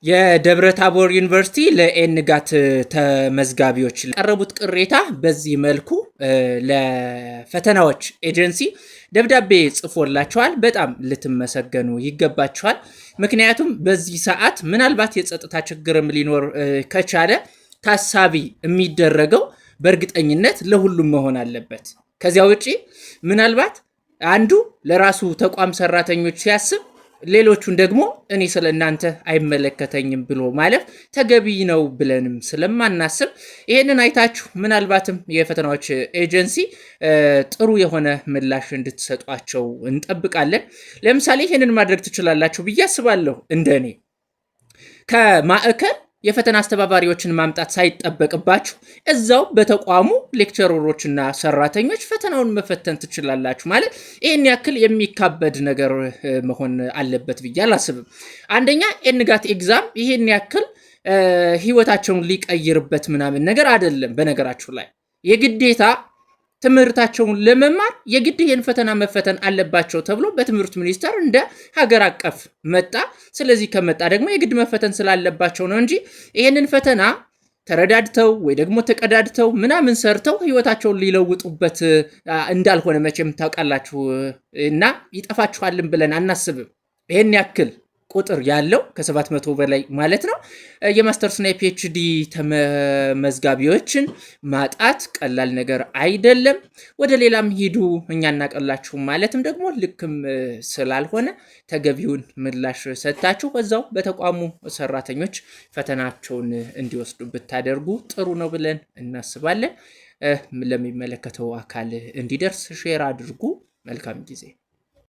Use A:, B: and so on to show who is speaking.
A: የደብረ ታቦር ዩኒቨርሲቲ ለኤንጋት ተመዝጋቢዎች ቀረቡት ቅሬታ በዚህ መልኩ ለፈተናዎች ኤጀንሲ ደብዳቤ ጽፎላቸዋል። በጣም ልትመሰገኑ ይገባቸዋል። ምክንያቱም በዚህ ሰዓት ምናልባት የጸጥታ ችግርም ሊኖር ከቻለ ታሳቢ የሚደረገው በእርግጠኝነት ለሁሉም መሆን አለበት። ከዚያ ውጪ ምናልባት አንዱ ለራሱ ተቋም ሰራተኞች ሲያስብ ሌሎቹን ደግሞ እኔ ስለእናንተ አይመለከተኝም ብሎ ማለፍ ተገቢ ነው ብለንም ስለማናስብ ይሄንን አይታችሁ ምናልባትም የፈተናዎች ኤጀንሲ ጥሩ የሆነ ምላሽ እንድትሰጧቸው እንጠብቃለን። ለምሳሌ ይሄንን ማድረግ ትችላላችሁ ብዬ አስባለሁ። እንደኔ ከማዕከል የፈተና አስተባባሪዎችን ማምጣት ሳይጠበቅባችሁ እዛው በተቋሙ ሌክቸረሮችና ሰራተኞች ፈተናውን መፈተን ትችላላችሁ። ማለት ይሄን ያክል የሚካበድ ነገር መሆን አለበት ብዬ አላስብም። አንደኛ ኤንጋት ኤግዛም ይሄን ያክል ህይወታቸውን ሊቀይርበት ምናምን ነገር አይደለም። በነገራችሁ ላይ የግዴታ ትምህርታቸውን ለመማር የግድ ይሄን ፈተና መፈተን አለባቸው ተብሎ በትምህርት ሚኒስቴር እንደ ሀገር አቀፍ መጣ። ስለዚህ ከመጣ ደግሞ የግድ መፈተን ስላለባቸው ነው እንጂ ይሄንን ፈተና ተረዳድተው ወይ ደግሞ ተቀዳድተው ምናምን ሰርተው ህይወታቸውን ሊለውጡበት እንዳልሆነ መቼም ታውቃላችሁ እና ይጠፋችኋልን ብለን አናስብም። ይሄን ያክል ቁጥር ያለው ከ700 በላይ ማለት ነው የማስተርስና የፒኤችዲ ተመዝጋቢዎችን ማጣት ቀላል ነገር አይደለም። ወደ ሌላም ሂዱ እኛ እናቀላችሁ ማለትም ደግሞ ልክም ስላልሆነ ተገቢውን ምላሽ ሰጥታችሁ በዛው በተቋሙ ሰራተኞች ፈተናቸውን እንዲወስዱ ብታደርጉ ጥሩ ነው ብለን እናስባለን። ለሚመለከተው አካል እንዲደርስ ሼር አድርጉ። መልካም ጊዜ